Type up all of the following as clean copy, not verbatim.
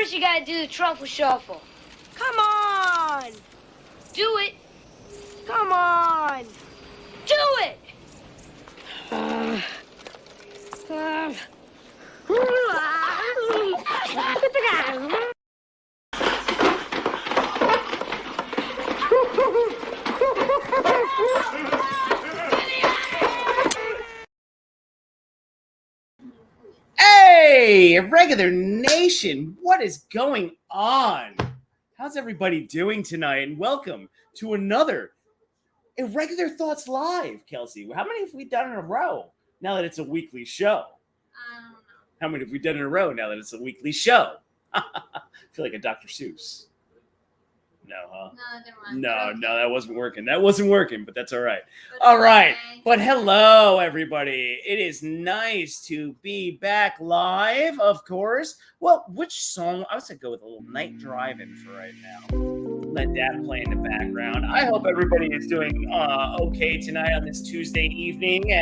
First, you gotta do the truffle shuffle. Come on! Do it. Come on! Do it! Hey, Irregular Nation, what is going on? How's everybody doing tonight? And welcome to another Irregular Thoughts Live, Kelsey. How many have we done in a row now that it's a weekly show? I don't know. How many have we done in a row now that it's a weekly show? I feel like a Dr. Seuss. No, huh? No, that didn't work. No, that wasn't working. That wasn't working, but that's all right. All right. But hello, everybody. It is nice to be back live, of course. Well, which song? I was going to go with a little Night Driving for right now. Let that play in the background. I hope everybody is doing okay tonight on this Tuesday evening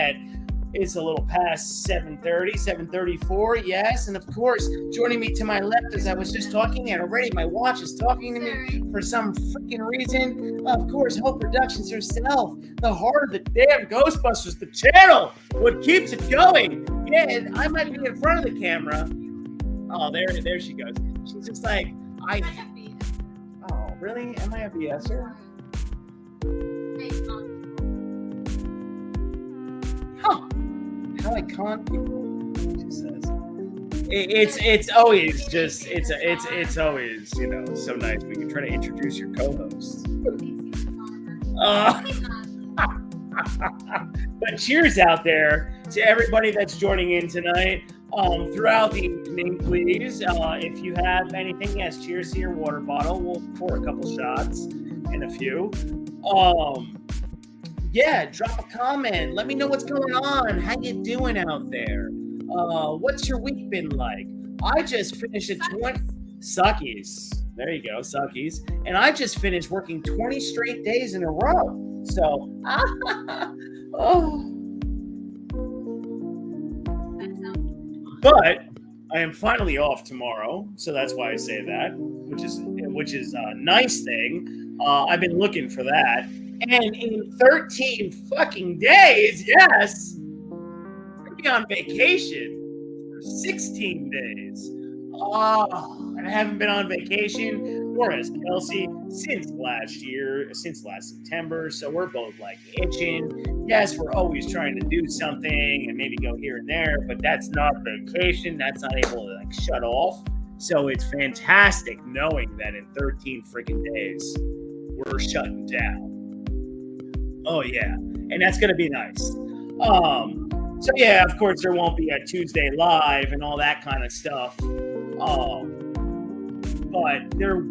it's a little past 7:30, 7:34, yes. And of course, joining me to my left as I was just talking, and already my watch is talking to me for some freaking reason. Of course, Hope Productions herself, the heart of the damn Ghostbusters, the channel, what keeps it going. Yeah, and I might be in front of the camera. Oh, there she goes. She's just like, oh, really? Am I a BSer? Huh. How I con people, she says. It's always just it's always, you know, so nice when you try to introduce your co-host. But cheers out there to everybody that's joining in tonight. Throughout the evening, please. If you have anything, yes, cheers to your water bottle. We'll pour a couple shots in a few. Yeah, drop a comment. Let me know what's going on. How you doing out there? What's your week been like? I just finished Suckies. There you go, Suckies. And I just finished working 20 straight days in a row. So, But I am finally off tomorrow, so that's why I say that, which is a nice thing. I've been looking for that. And in 13 fucking days, yes, I'm going to be on vacation for 16 days. And I haven't been on vacation, nor has Kelsey, since last September. So we're both like itching. Yes, we're always trying to do something and maybe go here and there, but that's not vacation. That's not able to like shut off. So it's fantastic knowing that in 13 freaking days, we're shutting down. Oh, yeah. And that's going to be nice. So, yeah, of course, there won't be a Tuesday live and all that kind of stuff. But there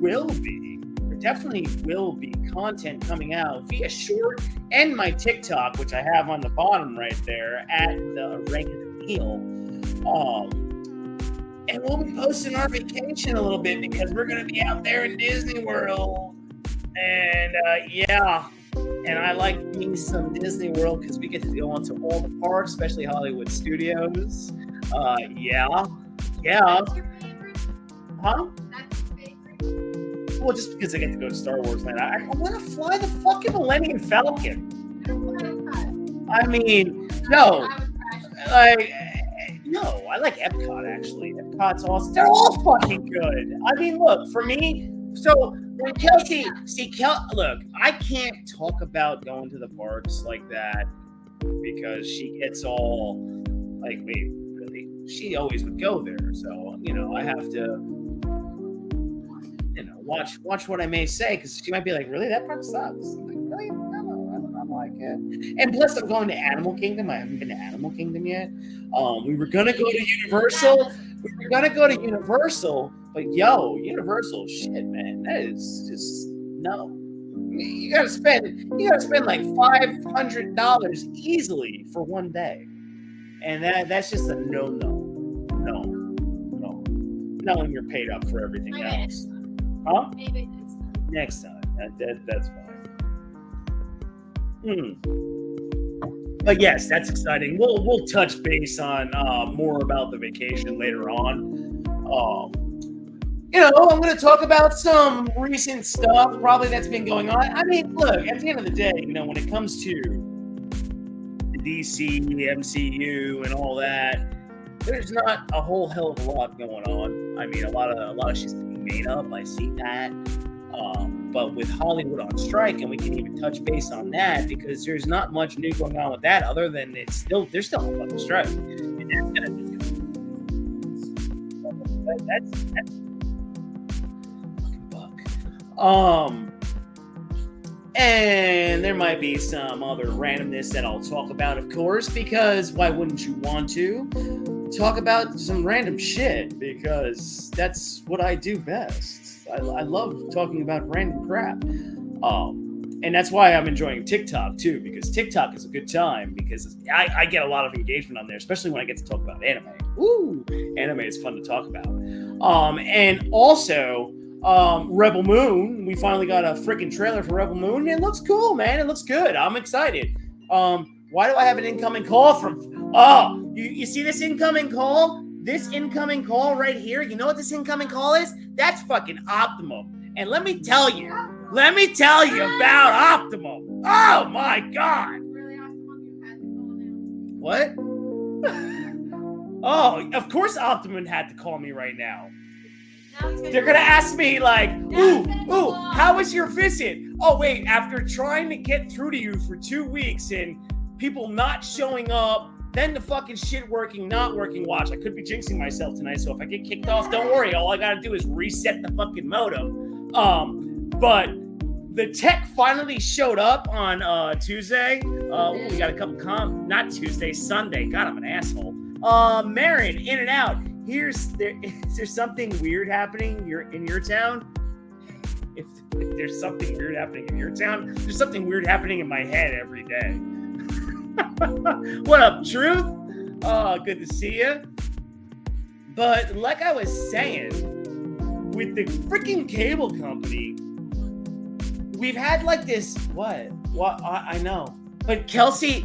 definitely will be content coming out via short and my TikTok, which I have on the bottom right there at the Regular Meal. And we'll be posting our vacation a little bit because we're going to be out there in Disney World. And, yeah. And I like me some Disney World because we get to go onto all the parks, especially Hollywood Studios. Yeah. That's your favorite? Huh? That's your favorite? Well, just because I get to go to Star Wars Land. I want to fly the fucking Millennium Falcon. I mean, no. No, I like Epcot, actually. Epcot's awesome. They're all fucking good. I mean, look, for me, so... When Kelsey, look, I can't talk about going to the parks like that because she gets all like, wait, really? She always would go there. So, you know, I have to, you know, watch what I may say because she might be like, really? That park sucks. I'm like, really? No, I don't like it. And plus, I'm going to Animal Kingdom. I haven't been to Animal Kingdom yet. We were going to go to Universal. But yo, Universal, shit, man, that is just no. You gotta spend like $500 easily for one day, and that's just a no. Knowing you're paid up for everything else, huh? Maybe next time. That's fine. But yes, that's exciting. We'll touch base on more about the vacation later on. I'm going to talk about some recent stuff probably that's been going on. I mean, look, at the end of the day, when it comes to the DC, the MCU, and all that, there's not a whole hell of a lot going on. I mean, a lot of shit's being made up. I see that. But with Hollywood on strike, and we can even touch base on that because there's not much new going on with that other than there's still a fucking strike. And that's fucking buck. And there might be some other randomness that I'll talk about, of course, because why wouldn't you want to talk about some random shit? Because that's what I do best. I love talking about random crap. And that's why I'm enjoying TikTok too, because TikTok is a good time because I get a lot of engagement on there, especially when I get to talk about anime. Ooh, anime is fun to talk about. And also, Rebel Moon, we finally got a freaking trailer for Rebel Moon. It looks cool, man. It looks good. I'm excited. Why do I have an incoming call from... Oh, you see this incoming call? This incoming call right here, you know what this incoming call is? That's fucking Optimum. And let me tell you about Optimum. Oh my God. What? Oh, of course Optimum had to call me right now. They're gonna ask me like, ooh, how was your visit? Oh wait, after trying to get through to you for 2 weeks and people not showing up, then the fucking shit not working. Watch, I could be jinxing myself tonight, so if I get kicked off, don't worry. All I gotta do is reset the fucking modem. But the tech finally showed up on Tuesday. We got a couple not Tuesday, Sunday. God, I'm an asshole. Marin, in and out. Is there something weird happening in your town? If there's something weird happening in your town, there's something weird happening in my head every day. What up, Truth? Good to see you. But like I was saying, with the freaking cable company, we've had like this. What? I know. But Kelsey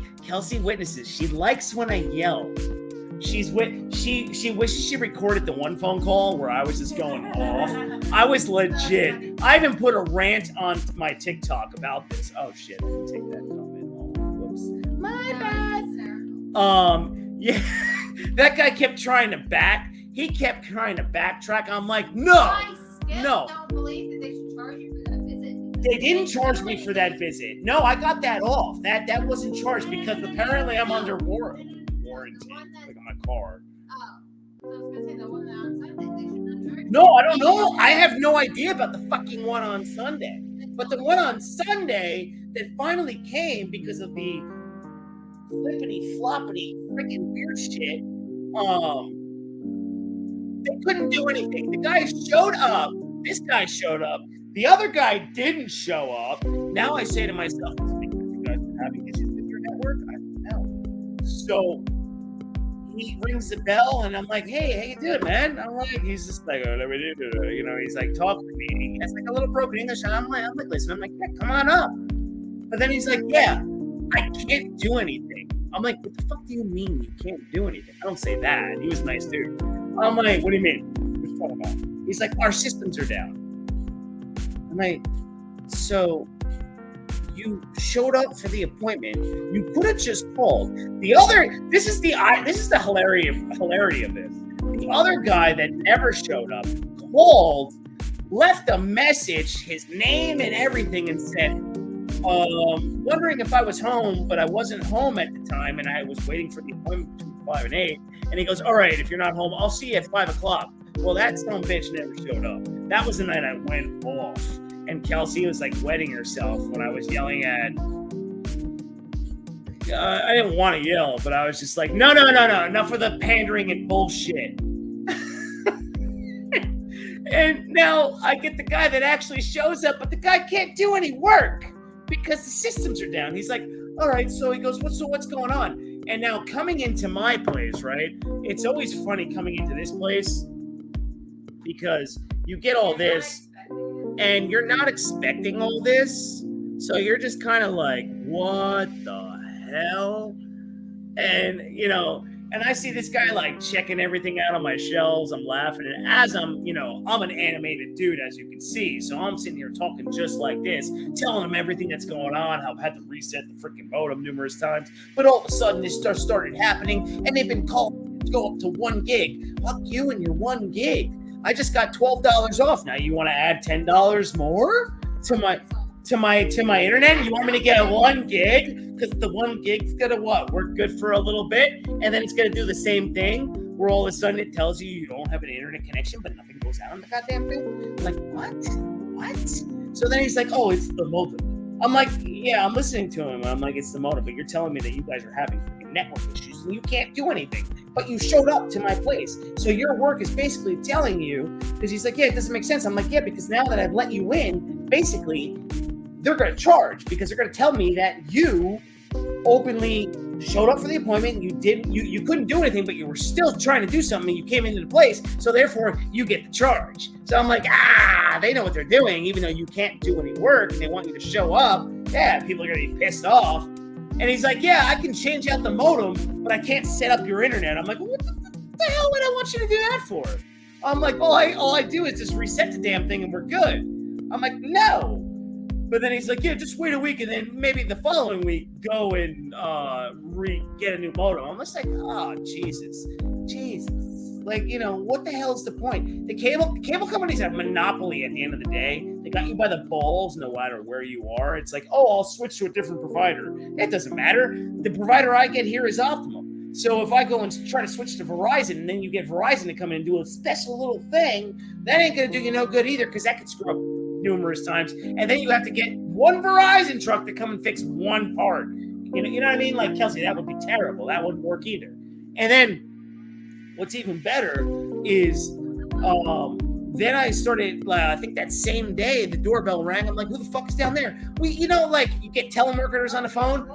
witnesses. She likes when I yell. She wishes she recorded the one phone call where I was just going off. I was legit. I even put a rant on my TikTok about this. Oh shit! I didn't take that comment. Oh, whoops. My bad. Yeah, that guy kept trying to backtrack. I'm like, no. Don't believe that they should charge you for that visit. They didn't charge me for that visit. No, I got that off. That wasn't charged because apparently I'm under warranty. Like on my car. Oh, so I was gonna say the one that on Sunday they should not charge you. No, I don't know. I have no idea about the fucking one on Sunday. But the one on Sunday that finally came because of the flippity floppity freaking weird shit. They couldn't do anything. The guy showed up. This guy showed up. The other guy didn't show up. Now I say to myself, is it because you guys are having issues with your network? I don't know. So he rings the bell and I'm like, hey, how you doing, man? I'm like, he's just like, he's like talking to me. And he has like a little broken English. And I'm like, listen, I'm like, yeah, come on up. But then he's like, yeah, I can't do anything. I'm like, what the fuck do you mean you can't do anything? I don't say that. He was a nice dude. I'm like, what do you mean? What you talking about? He's like, our systems are down. I'm like, so you showed up for the appointment. You could have just called. This is the hilarity of this. The other guy that never showed up called, left a message, his name and everything, and said, wondering if I was home, but I wasn't home at the time, and I was waiting for the appointment between 5 and 8. And he goes, all right, if you're not home, I'll see you at 5 o'clock. Well, that son of a bitch never showed up. That was the night I went off. And Kelsey was like wetting herself when I was yelling at... I didn't want to yell, but I was just like, no, enough of the pandering and bullshit. And now I get the guy that actually shows up, but the guy can't do any work because the systems are down. He's like, all right, so he goes, what's going on? And now coming into my place, right? It's always funny coming into this place because you get all this and you're not expecting all this. So you're just kind of like, what the hell? And, And I see this guy like checking everything out on my shelves. I'm laughing. And as I'm, I'm an animated dude, as you can see. So I'm sitting here talking just like this, telling him everything that's going on, how I've had to reset the freaking modem numerous times. But all of a sudden, this stuff started happening, and they've been calling to go up to 1 gig. Fuck you and your 1 gig. I just got $12 off. Now you want to add $10 more to my internet? You want me to get a 1 gig? Because the 1 gig's gonna work good for a little bit, and then it's gonna do the same thing where all of a sudden it tells you don't have an internet connection, but nothing goes out on the goddamn thing. I'm like, what? So then he's like, oh, it's the modem. I'm like, yeah, I'm listening to him. I'm like, it's the modem, but you're telling me that you guys are having freaking network issues and you can't do anything. But you showed up to my place. So your work is basically telling you, because he's like, yeah, it doesn't make sense. I'm like, yeah, because now that I've let you in, basically, they're going to charge because they're going to tell me that you openly showed up for the appointment. You couldn't do anything, but you were still trying to do something. You came into the place, so therefore you get the charge. So I'm like, they know what they're doing, even though you can't do any work and they want you to show up. Yeah, people are going to be pissed off. And he's like, yeah, I can change out the modem, but I can't set up your internet. I'm like, what the hell would I want you to do that for? I'm like, all I do is just reset the damn thing and we're good. I'm like, no. But then he's like, yeah, just wait a week, and then maybe the following week, go and get a new modem. I'm just like, oh, Jesus. Like, what the hell is the point? The cable companies have monopoly at the end of the day. They got you by the balls no matter where you are. It's like, oh, I'll switch to a different provider. It doesn't matter. The provider I get here is optimum. So if I go and try to switch to Verizon, and then you get Verizon to come in and do a special little thing, that ain't going to do you no good either, because that could screw up numerous times, and then you have to get one Verizon truck to come and fix one part. You know what I mean? Like, Kelsey, that would be terrible. That wouldn't work either. And then what's even better is then I started, I think that same day, the doorbell rang. I'm like, who the fuck is down there? You get telemarketers on the phone.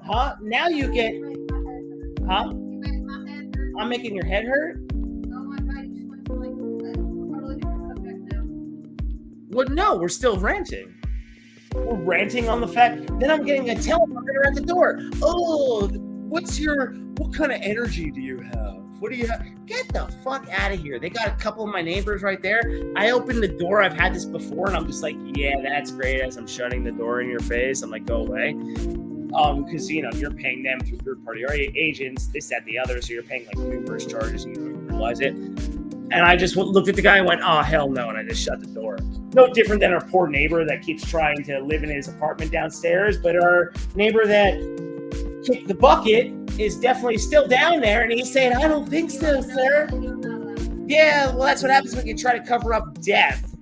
Huh? Now you get, huh? I'm making your head hurt? Well, no, we're still ranting. We're ranting on the fact that I'm getting a telemarketer at the door. Oh, what kind of energy do you have? What do you have? Get the fuck out of here. They got a couple of my neighbors right there. I opened the door. I've had this before, and I'm just like, yeah, that's great. As I'm shutting the door in your face, I'm like, go away. Because, you're paying them through third-party agents, this, that, the other, so you're paying, like, numerous charges, and you don't even realize it. And I just looked at the guy and went, oh, hell no, and I just shut the door. No different than our poor neighbor that keeps trying to live in his apartment downstairs, but our neighbor that kicked the bucket is definitely still down there, and he's saying, I don't think so, sir. Yeah, well, that's what happens when you try to cover up death.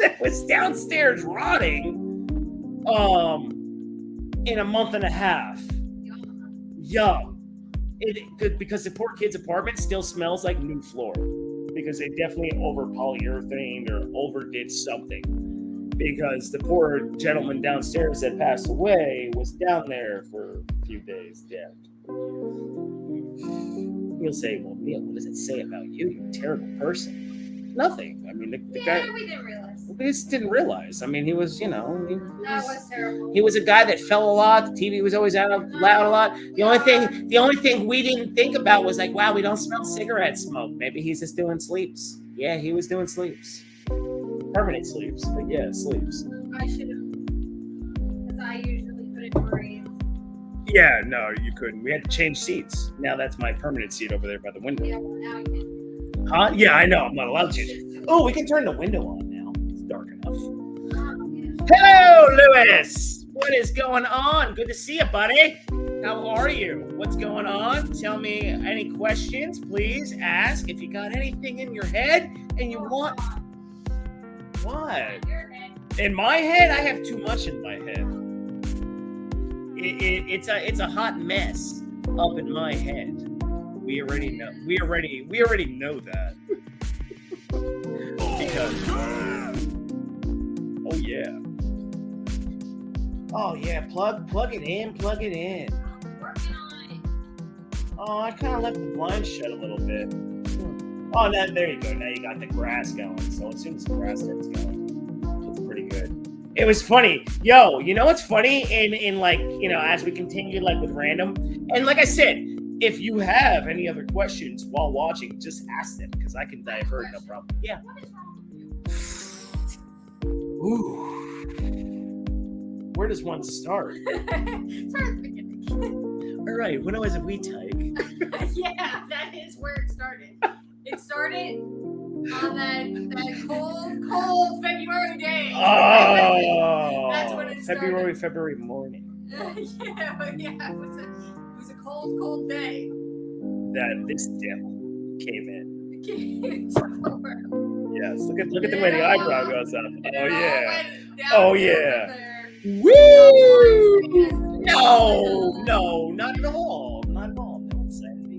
That was downstairs rotting in a month and a half. Young. Because the poor kid's apartment still smells like new floor, because they definitely over polyurethaned or overdid something, because the poor gentleman downstairs that passed away was down there for a few days dead. You'll say, well, Neil, what does it say about you? You're a terrible person. Nothing. I mean, the guy... we didn't realize. We just didn't realize. I mean, he was, That was terrible. He was a guy that fell a lot. The TV was always out loud a lot. The only thing we didn't think about was like, wow, we don't smell cigarette smoke. Maybe he's just doing sleeps. Yeah, he was doing sleeps. Permanent sleeps, but yeah, sleeps. I should have, because I usually couldn't breathe. Yeah, no, you couldn't. We had to change seats. Now that's my permanent seat over there by the window. Yeah, well, now you can. Huh? Yeah, I know. I'm not allowed to change it. Oh, we can turn the window on now. It's dark enough. Hello, Lewis. What is going on? Good to see you, buddy. How are you? What's going on? Tell me any questions, please ask. If you got anything in your head and you want... What? In my head? I have too much in my head. It's a hot mess up in my head. We already know. We already know that. Because oh yeah, plug it in. Oh, I kind of left the blinds shut a little bit. Oh, there you go. Now you got the grass going. So as soon as the grass starts going, it's pretty good. It was funny. Yo, you know what's funny? In like, as we continue like with random, and like I said, if you have any other questions while watching, just ask them because I can divert, no problem. Yeah. What is wrong with you? Ooh. Where does one start? Start at the beginning. All right. When I was a wee tyke. Yeah, that is where it started. It started on that cold February day. Oh. That's when it started. February morning. Yeah, it was a cold day. That this devil came in. It's the world. Yes. Look at the way the eyebrow goes up. Oh yeah. Down Oh, over yeah. there. Woo! No, not at all. Not at all. No insanity.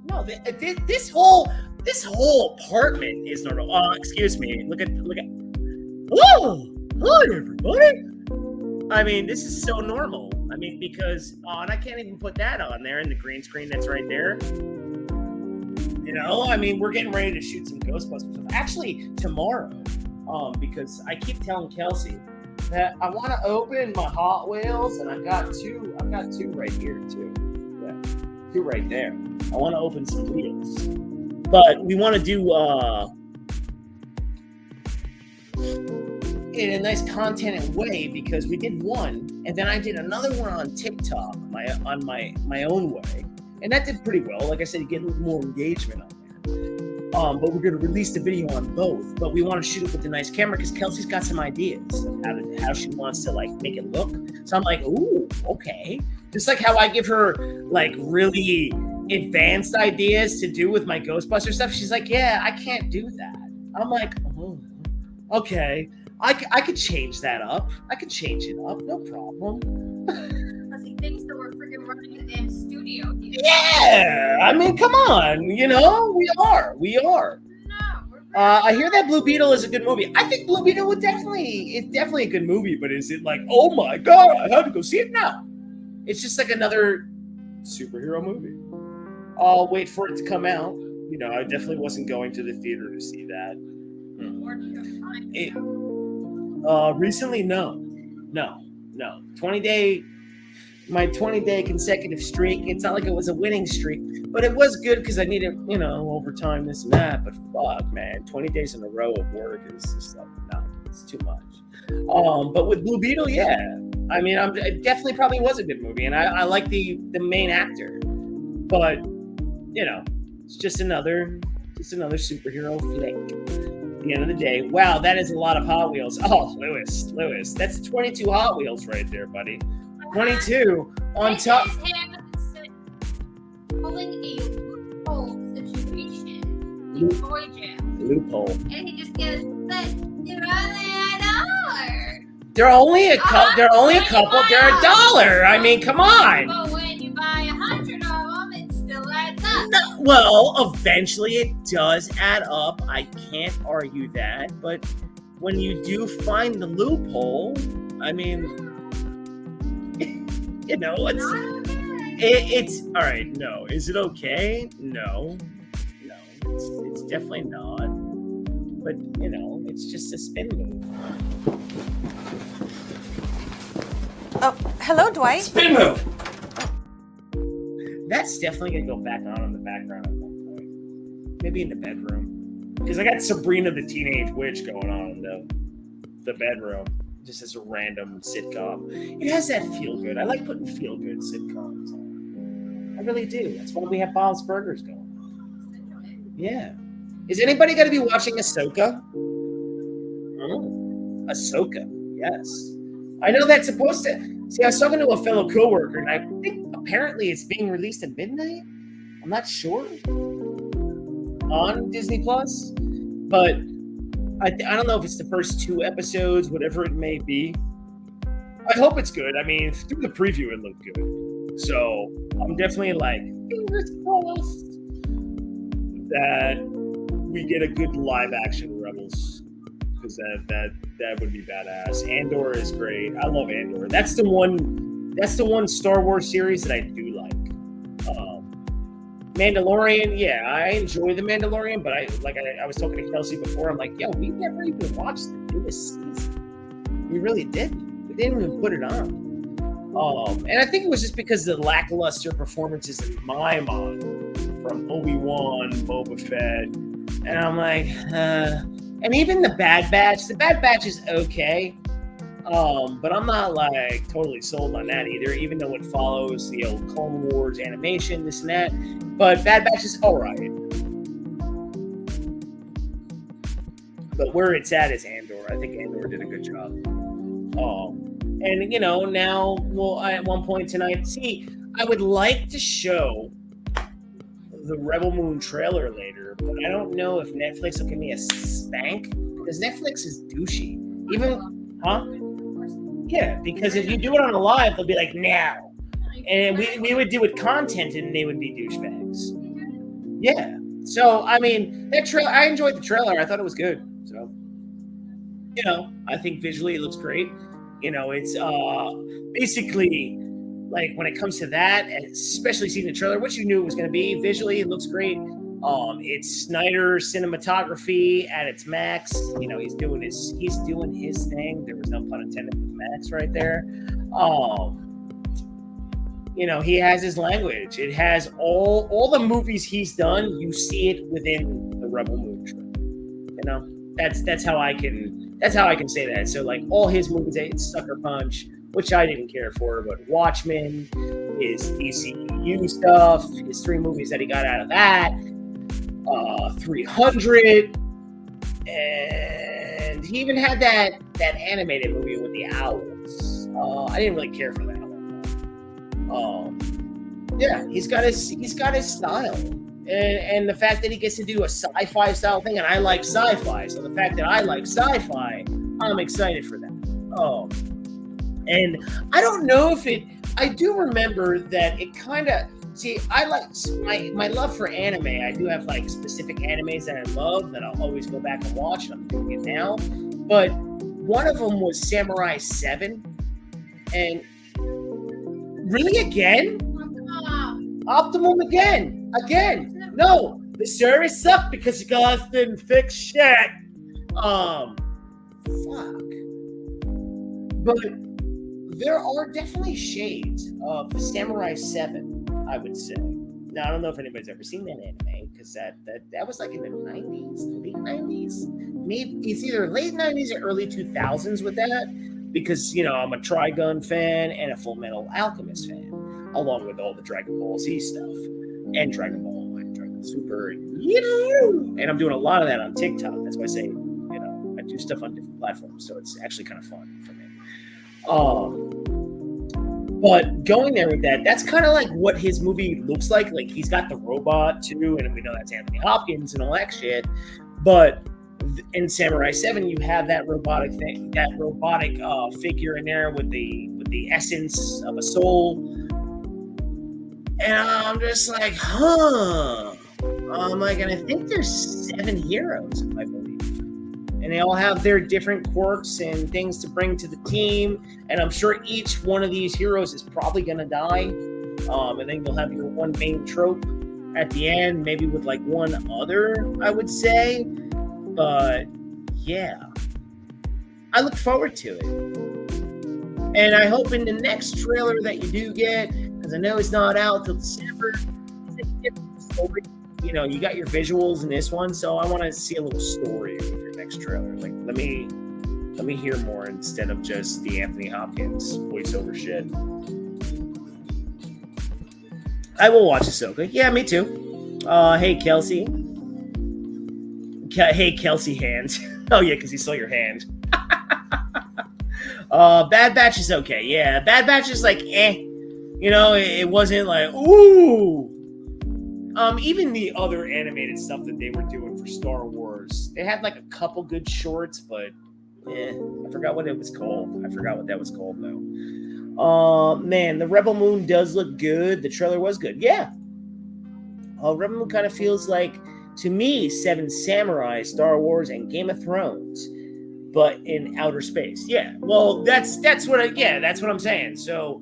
No, this whole apartment is normal. Oh, excuse me. Look at. Oh, hi everybody. I mean, this is so normal. I mean, because and I can't even put that on there in the green screen that's right there. You know, I mean, we're getting ready to shoot some Ghostbusters stuff. Actually, tomorrow, because I keep telling Kelsey that I want to open my Hot Wheels, and I've got two right here too. Yeah, two right there. I want to open some wheels, but we want to do in a nice content way because we did one, and then I did another one on TikTok, on my own way, and that did pretty well. Like I said, you get a little more engagement on there. But we're going to release the video on both. But we want to shoot it with a nice camera because Kelsey's got some ideas of how she wants to like make it look. So I'm like, ooh, okay. Just like how I give her like really advanced ideas to do with my Ghostbuster stuff. She's like, yeah, I can't do that. I'm like, oh, okay. I could change that up. I could change it up. No problem. Because he thinks that we're freaking running a damn studio here. Yeah. I mean, come on. You know, we are. No, we're I hear that Blue Beetle is a good movie. I think Blue Beetle it's definitely a good movie, but is it like, oh my God, I have to go see it now? It's just like another superhero movie. I'll wait for it to come out. You know, I definitely wasn't going to the theater to see that. Where do you find it? Recently, no. 20 day consecutive streak. It's not like it was a winning streak, but it was good because I needed, you know, overtime, this and that. But fuck, man, 20 days in a row of work is just like, no, it's too much. But with Blue Beetle, yeah. I mean, it definitely probably was a good movie, and I like the main actor. But, you know, it's just another superhero flick. At the end of the day, wow, that is a lot of Hot Wheels. Oh, Lewis, that's 22 Hot Wheels right there, buddy. 22 on top. This is him pulling a loophole situation. Toy jail. Loophole. And he just gets that $1. They're only a couple. They're $1. I mean, come on. But when you buy 100 of them, it still adds up. No, well, eventually it does add up. I can't argue that. But when you do find the loophole, I mean, you know, it's all right. No, is it okay? No, it's definitely not. But you know, it's just a spin move. Oh, hello, Dwight. Spin move. That's definitely gonna go back on in the background at one point. Maybe in the bedroom, because I got Sabrina the Teenage Witch going on in the bedroom, just as a random sitcom. It has that feel good. I like putting feel good sitcoms on. I really do. That's why we have Bob's Burgers going on. Yeah. Is anybody gonna be watching Ahsoka? Oh, Ahsoka. Yes. I know that's supposed to. See, I was talking to a fellow coworker, and I think apparently it's being released at midnight. I'm not sure on Disney Plus, but I don't know if it's the first 2 episodes, whatever it may be. I hope it's good. I mean, through the preview, it looked good, so I'm definitely like fingers crossed that we get a good live action Rebels. Because that would be badass. Andor is great. I love Andor. That's the one Star Wars series that I do like. Mandalorian, yeah, I enjoy the Mandalorian, but I was talking to Kelsey before. I'm like, yo, we never even watched the newest season. We really didn't. We didn't even put it on. And I think it was just because of the lackluster performances in my mind from Obi-Wan, Boba Fett, and I'm like, and even the Bad Batch. The Bad Batch is okay, but I'm not like totally sold on that either. Even though it follows the old Clone Wars animation, this and that, but Bad Batch is alright. But where it's at is Andor. I think Andor did a good job. And now we'll at one point tonight. See, I would like to show the Rebel Moon trailer later, but I don't know if Netflix will give me a spank because Netflix is douchey. Even, huh? Yeah, because if you do it on a live, they'll be like, now. And we would do it content and they would be douchebags. Yeah. So, I mean, that trailer, I enjoyed the trailer. I thought it was good. So, I think visually it looks great. It's basically like when it comes to that, especially seeing the trailer, which you knew it was going to be, visually it looks great. It's Snyder cinematography at its max. He's doing his thing. There was no pun intended with max right there. He has his language. It has all the movies he's done. You see it within the Rebel Moon trailer. That's how I can say that. So like all his movies, it's Sucker Punch, which I didn't care for, but Watchmen, his DCU stuff, his 3 movies that he got out of that, 300, and he even had that animated movie with the owls. I didn't really care for that one. Yeah, he's got his style. And the fact that he gets to do a sci-fi style thing, and I like sci-fi, so the fact that I like sci-fi, I'm excited for that. And I don't know if I do remember that it kind of, I like my love for anime. I do have like specific animes that I love that I'll always go back and watch, and I'm doing it now. But one of them was Samurai 7. And really again? Optimum again. No, the service sucked because you guys didn't fix shit. Fuck. But there are definitely shades of Samurai 7, I would say. Now, I don't know if anybody's ever seen that anime because that was like in the 90s, late 90s. Maybe it's either late 90s or early 2000s with that because, I'm a Trigun fan and a Full Metal Alchemist fan, along with all the Dragon Ball Z stuff and Dragon Ball and Dragon Super. And I'm doing a lot of that on TikTok. That's why I say, I do stuff on different platforms, so it's actually kind of fun for me. But going there with that's kind of like what his movie looks like. Like he's got the robot too, and we know that's Anthony Hopkins and all that shit. But in Samurai 7, you have that robotic thing, that robotic figure in there with the essence of a soul. And I'm just like, I'm like, and I think there's 7 heroes, if I believe. And they all have their different quirks and things to bring to the team. And I'm sure each one of these heroes is probably going to die. And then you'll have your one main trope at the end, maybe with like one other, I would say. But yeah, I look forward to it. And I hope in the next trailer that you do get, because I know it's not out till December, you got your visuals in this one, so I want to see a little story with your next trailer. Like, let me hear more instead of just the Anthony Hopkins voiceover shit. I will watch Ahsoka. Yeah, me too. Hey, Kelsey. Hey, Kelsey hands. Oh, yeah, because he saw your hand. Bad Batch is okay. Yeah, Bad Batch is like, it wasn't like, ooh. Even the other animated stuff that they were doing for Star Wars, they had like a couple good shorts, but I forgot what it was called. I forgot what that was called, though. Man, the Rebel Moon does look good. The trailer was good. Yeah. Rebel Moon kind of feels like, to me, 7 Samurai, Star Wars, and Game of Thrones, but in outer space. Yeah. Well, that's what I'm saying. So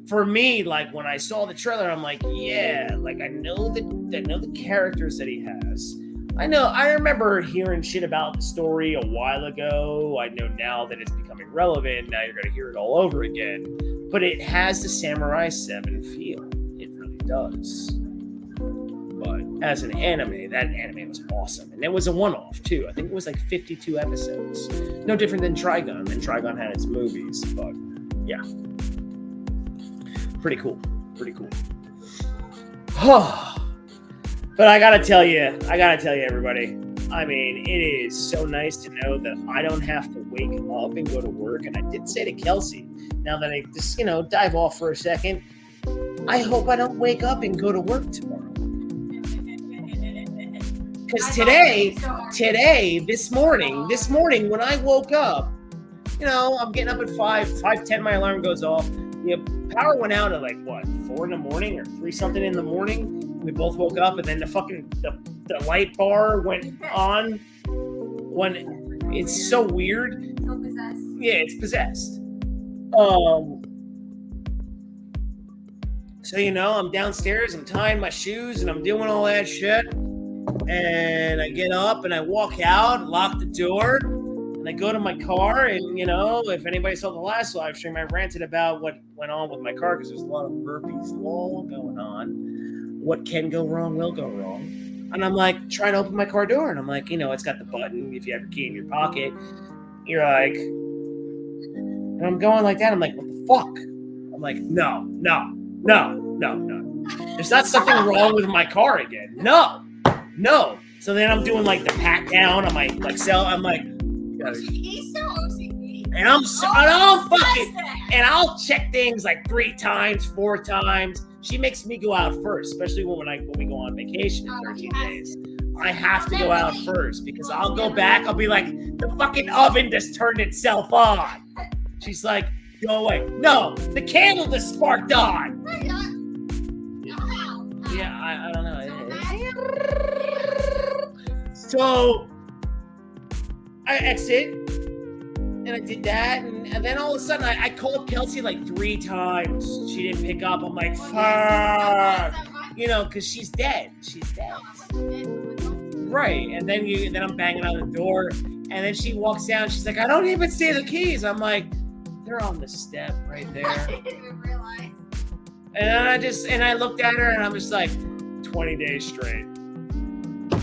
for me, like when I saw the trailer, I'm like, yeah, like I know the characters that he has. I remember hearing shit about the story a while ago. I know now that it's becoming relevant. Now you're going to hear it all over again. but it has the Samurai 7 feel. It really does. But as an anime, that anime was awesome. And it was a one-off, too. I think it was like 52 episodes. No different than Trigun. And Trigun had its movies, but yeah. Pretty cool. Pretty cool. But I gotta tell you, everybody, I mean, it is so nice to know that I don't have to wake up and go to work. And I did say to Kelsey, now that I just, dive off for a second, I hope I don't wake up and go to work tomorrow. Because this morning when I woke up, I'm getting up at 5:10, my alarm goes off. Power went out at 4 in the morning or 3 something in the morning. We both woke up, and then the light bar went on. When it's so weird. So possessed. Yeah, it's possessed. So I'm downstairs, I'm tying my shoes, and I'm doing all that shit. And I get up and I walk out, lock the door, and I go to my car. And if anybody saw the last live stream, I ranted about what went on with my car because there's a lot of Murphy's Law going on. What can go wrong will go wrong. And I'm trying to open my car door, and I'm it's got the button. If you have your key in your pocket, you're and I'm going like that. I'm what the fuck? I'm no. There's not something wrong with my car again. No. So then I'm doing the pat down on my cell. I'm He's so OCD. and I'll check things 3 times, 4 times. She makes me go out first, especially when we go on vacation in 13 days. I have to go out first because I'll go back. I'll be the fucking oven just turned itself on. She's go away. No, the candle just sparked on. Yeah, I don't know. So I exit, and I did that, and then all of a sudden I called Kelsey 3 times. She didn't pick up. I'm fuck, because she's dead. She's dead. Right, and then I'm banging on the door, and then she walks down. She's I don't even see the keys. I'm they're on the step right there. I didn't even realize. And I looked at her, and I'm just 20 days straight.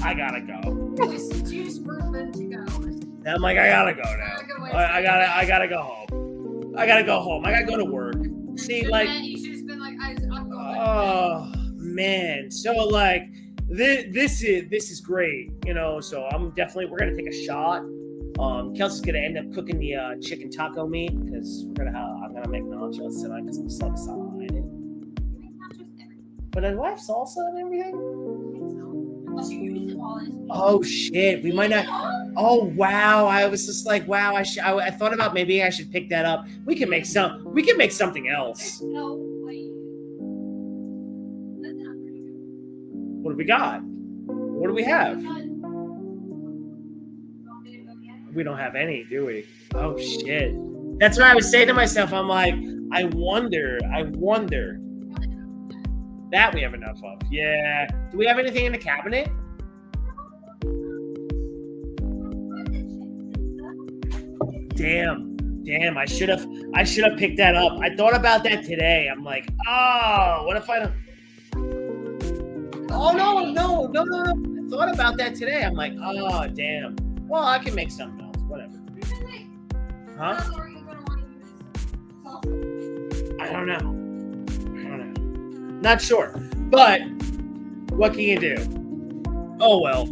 I gotta go. Just juice proven to go. And I'm I gotta go now. I gotta go home. I gotta go home. I gotta go to work. See, you should have been I'm going. Oh man. So this is great. So we're gonna take a shot. Kelsey's gonna end up cooking the chicken taco meat because I'm gonna make nachos tonight because I'm so excited. But do I have salsa and everything? Oh shit, we might not. Oh wow, I was just wow. I thought about maybe I should pick that up. We can make something else. No, wait. That's not pretty good. What do we got? What do we have? We don't have any, do we? Oh shit. That's what I was saying to myself. I'm I wonder. That we have enough of. Yeah. Do we have anything in the cabinet? Damn. I should have picked that up. I thought about that today. I'm oh, what if I don't? Oh no. I thought about that today. I'm oh damn. Well, I can make something else. Whatever. Huh? I don't know. Not sure. But what can you do? Oh well.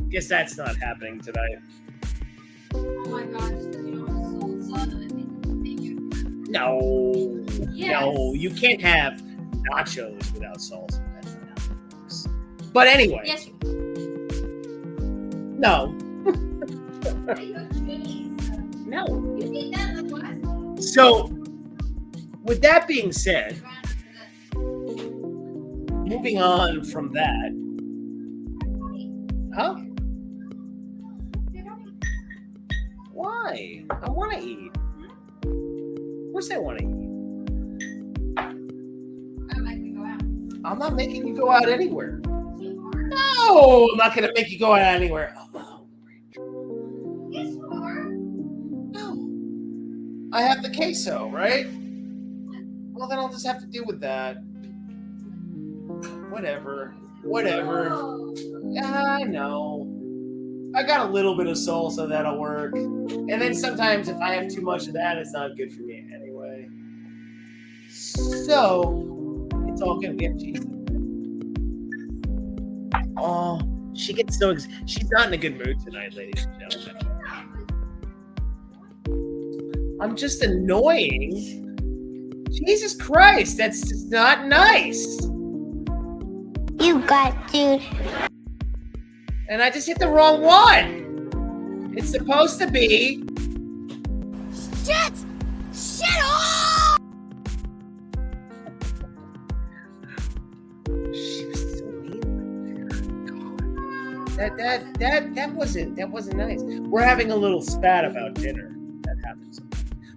Guess that's not happening tonight. Oh my god, just because you don't have salsa, I think you. No. Yes. No, you can't have nachos without salsa. That's not how it works. But anyway. Yes, you No. can. No. You need that in the glass. So, with that being said, moving on from that. Huh? Why? I want to eat. Of course I want to eat. I'm not making you go out anywhere. No, I'm not going to make you go out anywhere. Oh, Yes, you are. no. I have the queso, right? Well, then I'll just have to deal with that. Whatever. Yeah, I know. I got a little bit of soul, so that'll work. And then sometimes if I have too much of that, it's not good for me anyway. So, it's all good. We have cheese. Oh, she gets so... She's not in a good mood tonight, ladies and gentlemen. I'm just annoying. Jesus Christ, that's just not nice. You got to. And I just hit the wrong one. It's supposed to be... Shit! Shit off! She was so mean right there. God. That wasn't nice. We're having a little spat about dinner. That happens.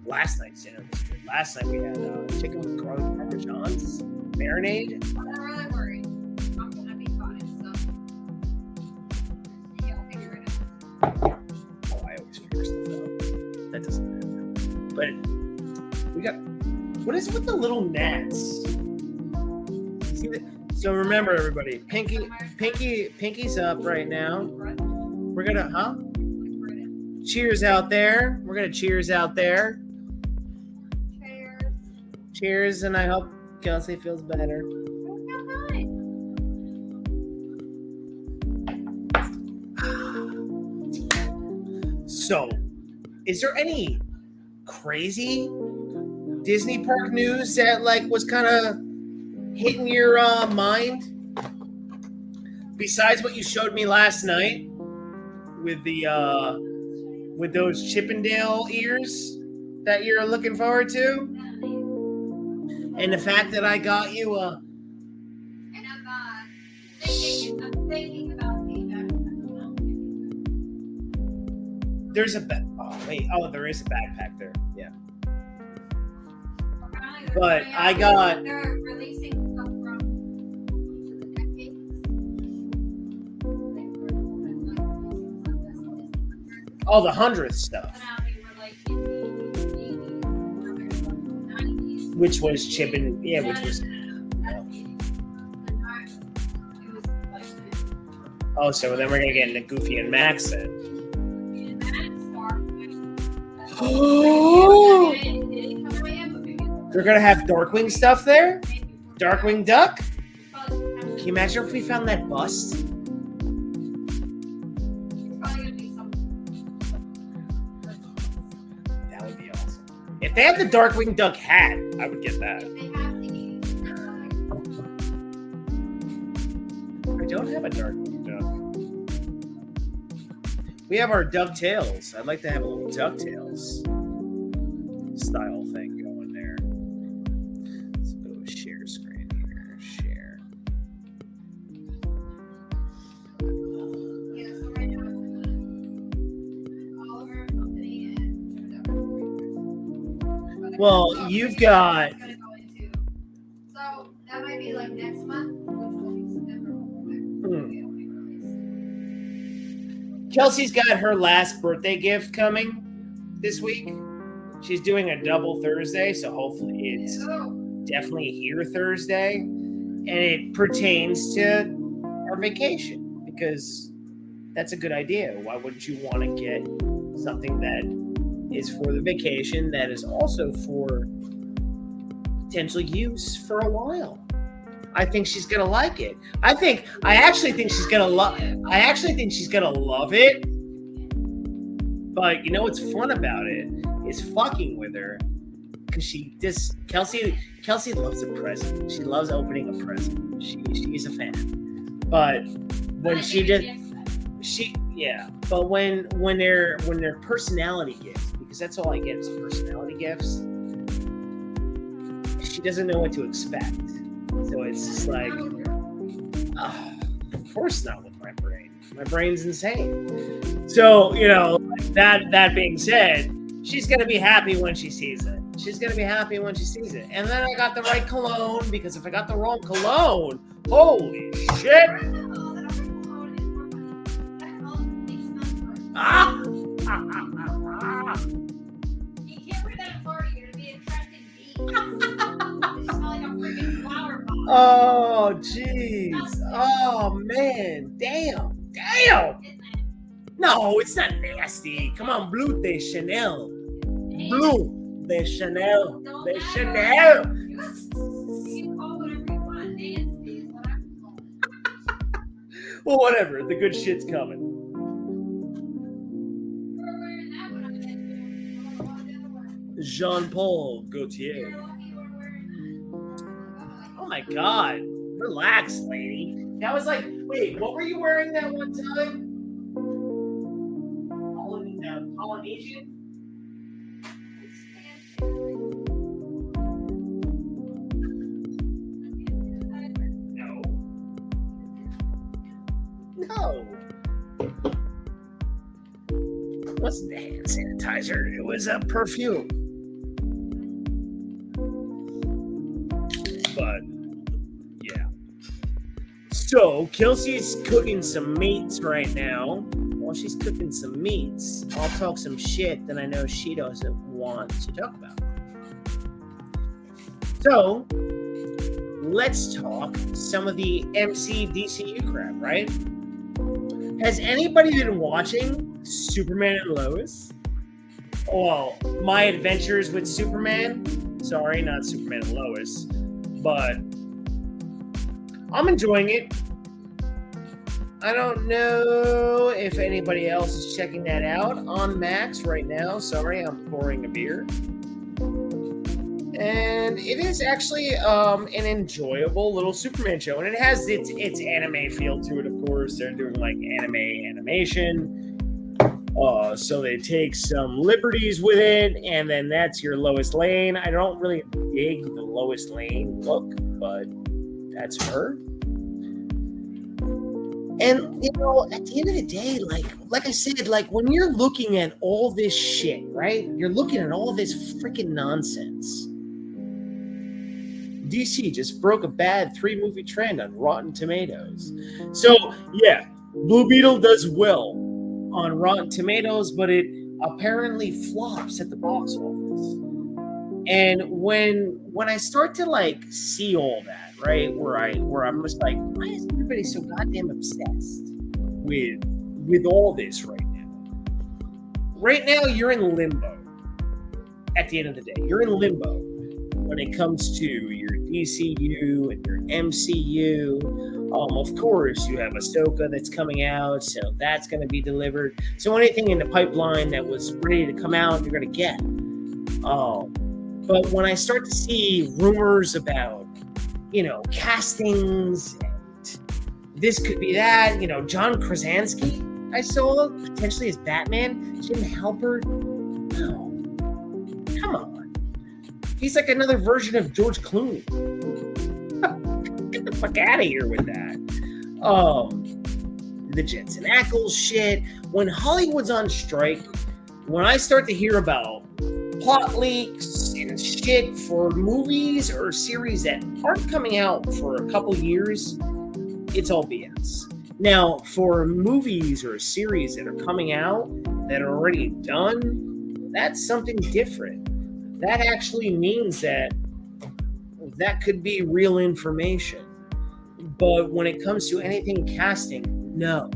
Last night's dinner was good. Last night we had chicken with garlic parmesans, marinade. I'm not really worried. I'm gonna be fine. So yeah, I'll figure it out. Oh, I always figure stuff out. That doesn't matter. But we got... What is with the little gnats? See that? So remember, everybody, Pinky's up right now. We're gonna, cheers out there. We're gonna cheers out there. Cheers, and I hope Kelsey feels better. So, is there any crazy Disney park news that was kind of hitting your mind? Besides what you showed me last night with the with those Chippendale ears that you're looking forward to? And the fact that I got you And I'm thinking about the there's a there is a backpack there. Yeah. But I got... They're releasing stuff from the decades. Oh, the 100th stuff. Now they were like in the 80s, Which was Chippendale. Yeah, which was... Oh, so then we're going to get into Goofy and Max then. Oh! They're going to have Darkwing stuff there? Darkwing Duck? Can you imagine if we found that bust? That would be awesome. If they have the Darkwing Duck hat, I would get that. I don't have a Darkwing Duck. We have our DuckTales. I'd like to have a little DuckTales style thing going there. Let's go to share screen here. Share. Well, you've got... So that might be like next month, which will be September. Kelsey's got her last birthday gift coming this week. She's doing a double Thursday, so hopefully it's definitely here Thursday. And it pertains to our vacation, because that's a good idea. Why wouldn't you want to get something that is for the vacation that is also for potential use for a while? I think she's gonna like it. I actually think she's gonna love it. But you know what's fun about it is fucking with her, because Kelsey loves a present. She loves opening a present. She's a fan. But when but when they're personality gifts, because that's all I get is personality gifts, she doesn't know what to expect. So it's just like, of course not with my brain. My brain's insane. So, that being said, she's going to be happy when she sees it. And then I got the right cologne, because if I got the wrong cologne, holy shit. You can't wear that at a party. You're going to be attracted bees. Oh, jeez. Oh, man. Damn. No, it's not nasty. Come on, Blue de Chanel. Blue de Chanel. De Chanel. You can call whatever you want. Nancy is what I'm calling. Well, whatever. The good shit's coming. You were wearing that when I met you. You were walking the other way. Jean-Paul Gaultier. You're lucky you were wearing that. Oh my God. Relax, lady. That was like, wait, what were you wearing that one time? Polynesian? No. It wasn't the hand sanitizer. It was a perfume. But yeah. So Kelsey's cooking some meats right now. While she's cooking some meats, I'll talk some shit that I know she doesn't want to talk about. So let's talk some of the DCU crap, right? Has anybody been watching Superman and Lois? Well, My Adventures with Superman. Sorry, not Superman and Lois. But I'm enjoying it. I don't know if anybody else is checking that out on Max right now. Sorry, I'm pouring a beer. And it is actually an enjoyable little Superman show. And it has its anime feel to it, of course. They're doing like animation. So they take some liberties with it. And then that's your Lois Lane. I don't really dig the Lois Lane look, but that's her. And, you know, at the end of the day, like I said, like when you're looking at all this shit, right? You're looking at all this freaking nonsense. DC just broke a bad 3-movie trend on Rotten Tomatoes. So, yeah, Blue Beetle does well on Rotten Tomatoes, but it apparently flops at the box office. And when I start to like see all that, right, where I'm just like, why is everybody so goddamn obsessed with all this right now? Right now, you're in limbo. At the end of the day, you're in limbo when it comes to your DCU and your MCU. Of course, you have Ahsoka that's coming out, so that's going to be delivered. So anything in the pipeline that was ready to come out, you're going to get. But when I start to see rumors about, you know, castings, and this could be that, you know, John Krasinski, I saw potentially as Batman, Jim Halpert. No, come on. He's like another version of George Clooney. Get the fuck out of here with that. The Jensen Ackles shit. When Hollywood's on strike, when I start to hear about plot leaks and shit for movies or series that aren't coming out for a couple years, it's all BS. Now, for movies or series that are coming out that are already done, that's something different. That actually means that could be real information. But when it comes to anything casting, no.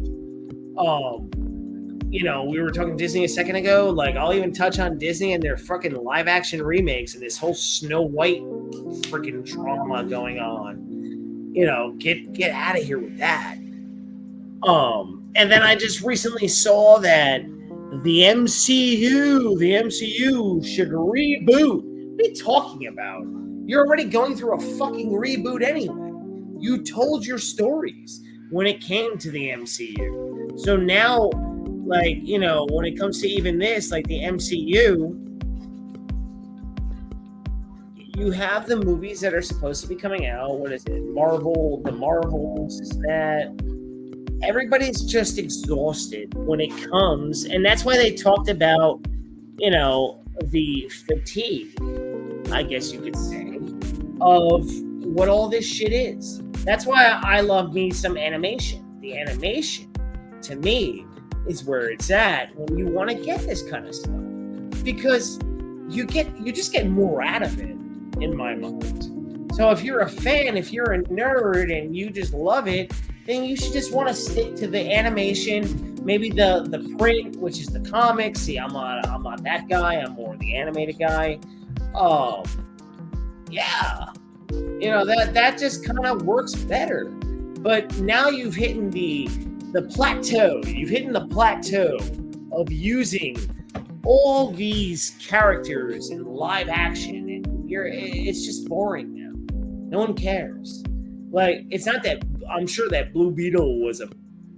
You know, we were talking Disney a second ago. Like, I'll even touch on Disney and their fucking live action remakes and this whole Snow White freaking drama going on. You know, get out of here with that. And then I just recently saw that the MCU should reboot. What are you talking about? You're already going through a fucking reboot anyway. You told your stories when it came to the MCU. So now, like, you know, when it comes to even this, like the MCU, you have the movies that are supposed to be coming out. What is it? Marvel, the Marvels, is that. Everybody's just exhausted when it comes. And that's why they talked about, you know, the fatigue, I guess you could say, of what all this shit is. That's why I love me some animation. The animation, to me, is where it's at when you want to get this kind of stuff, because you just get more out of it, in my mind. So if you're a fan, if you're a nerd and you just love it, then you should just want to stick to the animation, maybe the print, which is the comics. See, I'm not that guy. I'm more the animated guy. Yeah, that just kind of works better. But now you've hit the plateau. You've hit the plateau of using all these characters in live action, and it's just boring now. No one cares. Like, it's not that. I'm sure that Blue Beetle was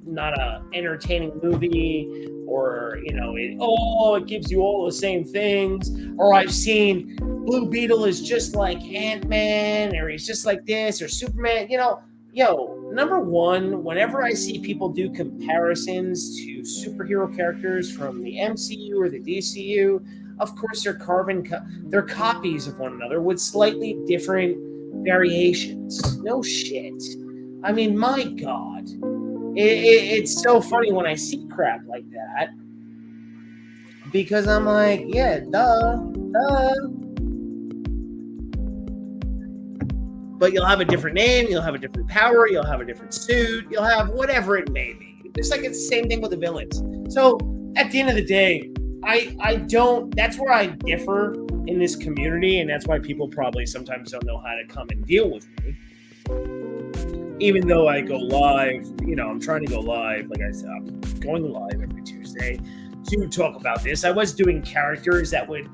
not a entertaining movie, or it gives you all the same things. Or I've seen Blue Beetle is just like Ant-Man, or he's just like this, or Superman. Number one, whenever I see people do comparisons to superhero characters from the MCU or the DCU, of course they're copies of one another with slightly different variations. No shit. I mean, my God. It's so funny when I see crap like that, because I'm like, yeah, duh. But you'll have a different name, you'll have a different power, you'll have a different suit, you'll have whatever it may be. Just like it's the same thing with the villains. So at the end of the day, that's where I differ in this community, and that's why people probably sometimes don't know how to come and deal with me. Even though I go live, I'm trying to go live. Like I said, I'm going live every Tuesday to talk about this. I was doing characters that would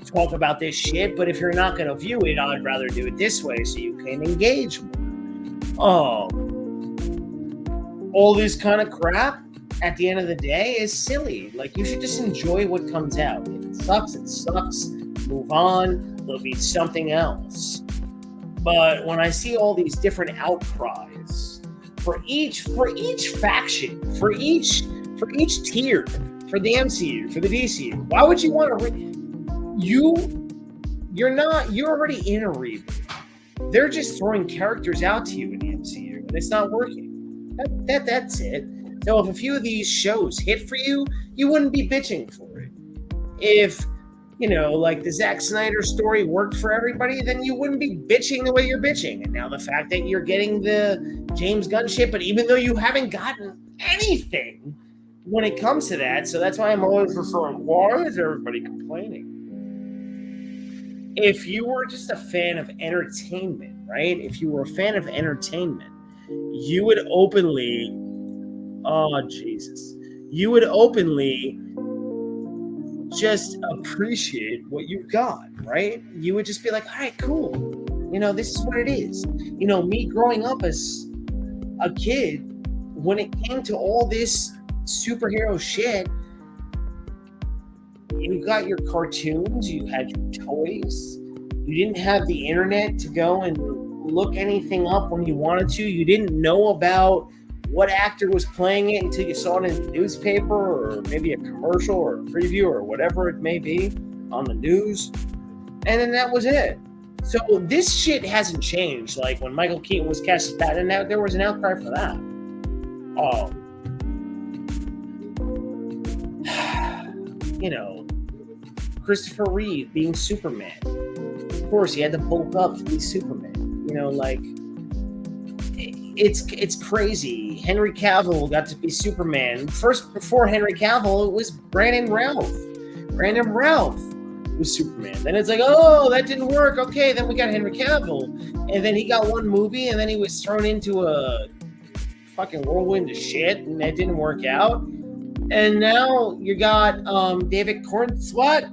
talk about this shit, but if you're not going to view it, I'd rather do it this way so you can engage more. All this kind of crap at the end of the day is silly. Like, you should just enjoy what comes out. If it sucks, it sucks. Move on. There'll be something else. But when I see all these different outcries for each faction, for each tier, for the MCU, for the DCU, why would you want to? You're already in a reboot. They're just throwing characters out to you in the MCU, and it's not working. That's it. So if a few of these shows hit for you, you wouldn't be bitching for it. If like the Zack Snyder story worked for everybody, then you wouldn't be bitching the way you're bitching. And now the fact that you're getting the James Gunn shit, but even though you haven't gotten anything when it comes to that, so that's why I'm always referring, why is everybody complaining? If you were just a fan of entertainment, right? If you were a fan of entertainment, you would openly, you would openly just appreciate what you got, right? You would just be like, all right, cool. This is what it is. Me growing up as a kid, when it came to all this superhero shit, you got your cartoons, you had your toys, you didn't have the internet to go and look anything up when you wanted to. You didn't know about what actor was playing it until you saw it in the newspaper, or maybe a commercial or a preview or whatever it may be on the news. And then that was it. So this shit hasn't changed. Like when Michael Keaton was cast as Batman, there was an outcry for that. Christopher Reeve being Superman. Of course, he had to bulk up to be Superman. It's crazy. Henry Cavill got to be Superman. First, before Henry Cavill, it was Brandon Routh. Brandon Routh was Superman. Then it's like, oh, that didn't work. Okay, then we got Henry Cavill. And then he got one movie, and then he was thrown into a fucking whirlwind of shit, and that didn't work out. And now you got David Cornswat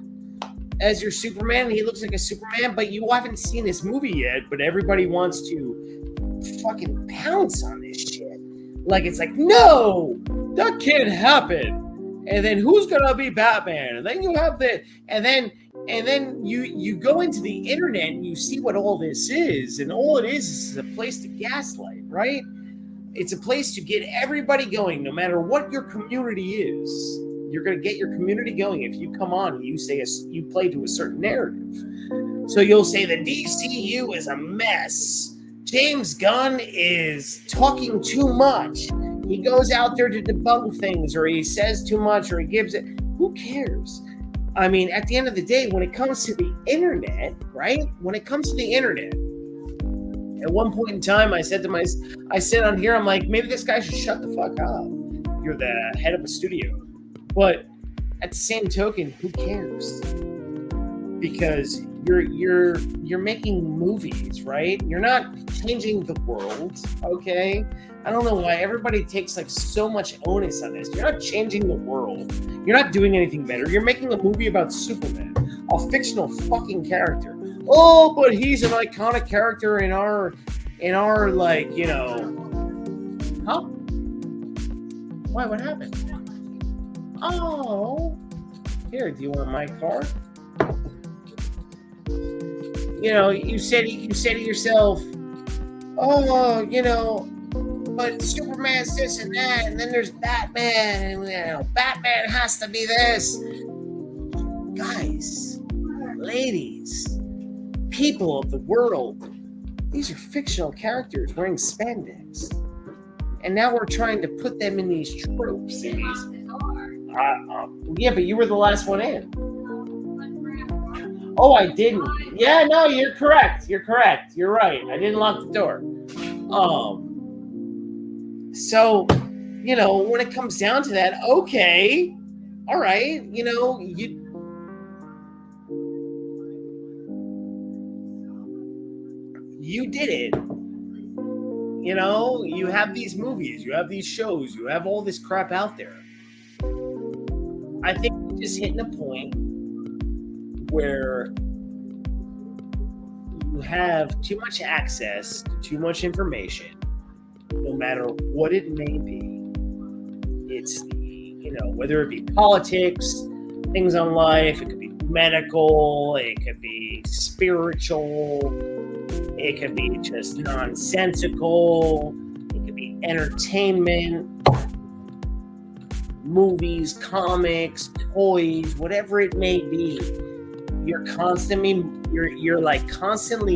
as your Superman. He looks like a Superman, but you haven't seen this movie yet, but everybody wants to fucking pounce on this shit. Like, it's like, no, that can't happen. And then who's gonna be Batman? And then you have the, and then you go into the internet and you see what all this is, and all it is a place to gaslight, right? It's a place to get everybody going, no matter what your community is. You're going to get your community going if you come on and you say you play to a certain narrative. So you'll say the DCU is a mess. James Gunn is talking too much. He goes out there to debunk things, or he says too much, or he gives it. Who cares? I mean, at the end of the day, when it comes to the internet, right? When it comes to the internet, At one point in time, I said on here, I'm like, maybe this guy should shut the fuck up. You're the head of a studio. But at the same token, who cares? Because you're making movies, right? You're not changing the world, okay? I don't know why everybody takes like so much onus on this. You're not changing the world. You're not doing anything better. You're making a movie about Superman, a fictional fucking character. Oh, but he's an iconic character in our like, you know. Huh? Why? What happened? Oh. Here, do you want my card? You know, you say to yourself, oh, you know, but Superman's this and that, and then there's Batman, and you know, Batman has to be this. Guys, ladies, people of the world, these are fictional characters wearing spandex. And now we're trying to put them in these tropes. And these, yeah, but you were the last one in. Oh, I didn't. Yeah, no, you're correct. You're correct. You're right. I didn't lock the door. So, you know, when it comes down to that, okay, all right, you know, you did it. You know, you have these movies, you have these shows, you have all this crap out there. I think we're just hitting a point where you have too much access to too much information, no matter what it may be. It's, you know, whether it be politics, things on life, it could be medical, it could be spiritual, it could be just nonsensical, it could be entertainment, movies, comics, toys, whatever it may be. You're constantly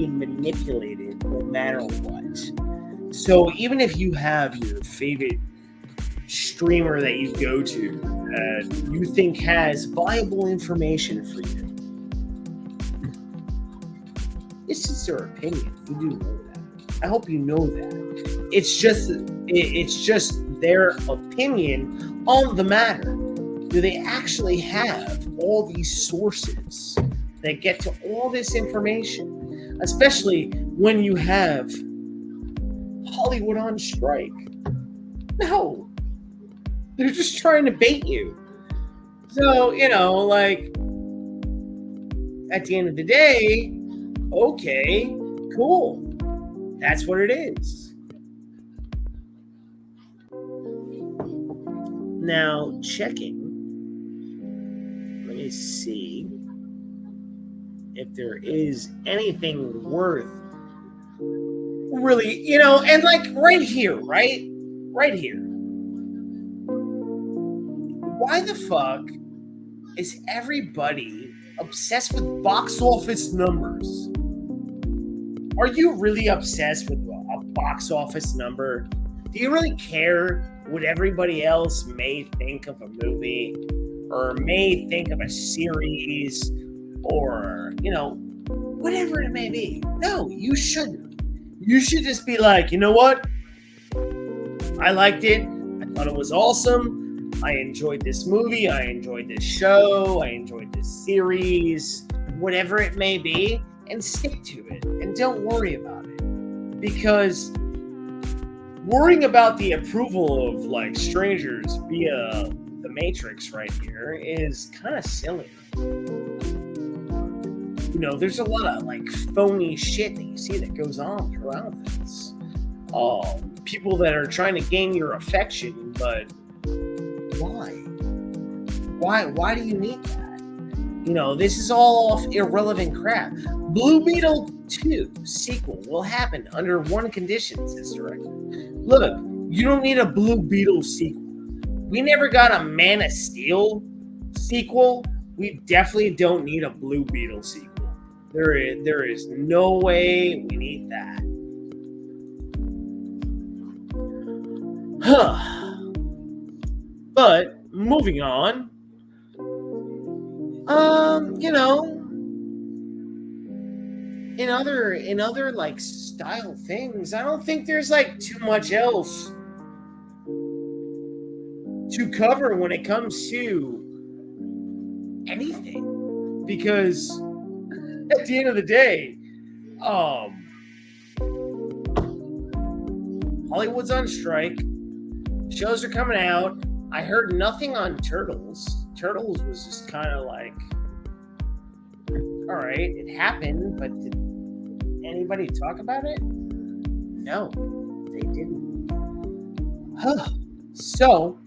manipulated no matter what. So even if you have your favorite streamer that you go to that you think has viable information for you, it's just their opinion. You do know that. I hope you know that. It's just their opinion on the matter. Do they actually have all these sources that get to all this information? Especially when you have Hollywood on strike. No. They're just trying to bait you. So, you know, like, at the end of the day, okay, cool. That's what it is. Now, checking. Let me see if there is anything worth really, you know, and like right here, right? Right here. Why the fuck is everybody obsessed with box office numbers? Are you really obsessed with a box office number? Do you really care what everybody else may think of a movie or may think of a series or, you know, whatever it may be? No, you shouldn't. You should just be like, you know what? I liked it. I thought it was awesome. I enjoyed this movie. I enjoyed this show. I enjoyed this series. Whatever it may be. And stick to it. And don't worry about it. Because worrying about the approval of like strangers via the Matrix right here is kind of silly. You know, there's a lot of like phony shit that you see that goes on throughout this. People that are trying to gain your affection, but why? Why do you need that? You know, this is all off irrelevant crap. Blue Beetle 2 sequel will happen under one condition, says director. Look, you don't need a Blue Beetle sequel. We never got a Man of Steel sequel. We definitely don't need a Blue Beetle sequel. There is no way we need that. But moving on. You know, in other like style things, I don't think there's like too much else to cover when it comes to anything, because at the end of the day, Hollywood's on strike. Shows are coming out. I heard nothing on Turtles. Turtles was just kind of like, all right, it happened, but did anybody talk about it? No, they didn't. So,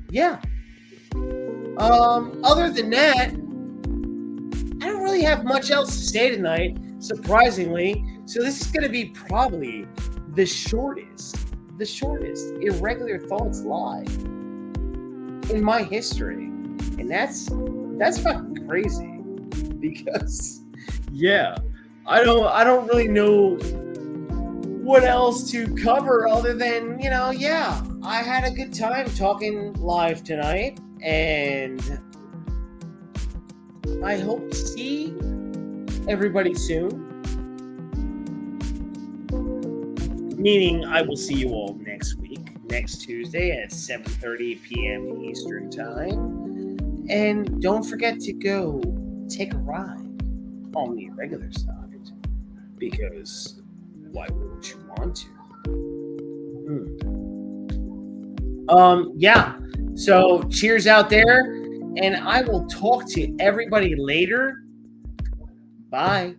yeah. Other than that, I don't really have much else to say tonight, surprisingly. So this is going to be probably the shortest Irregular Thoughts Live in my history. And that's fucking crazy, because yeah, I don't really know what else to cover other than, yeah, I had a good time talking live tonight, and I hope to see everybody soon. Meaning I will see you all next week, next Tuesday at 7:30 p.m. Eastern Time. And don't forget to go take a ride on the Irregular side, because why wouldn't you want to? Yeah. So cheers out there, and I will talk to everybody later. Bye.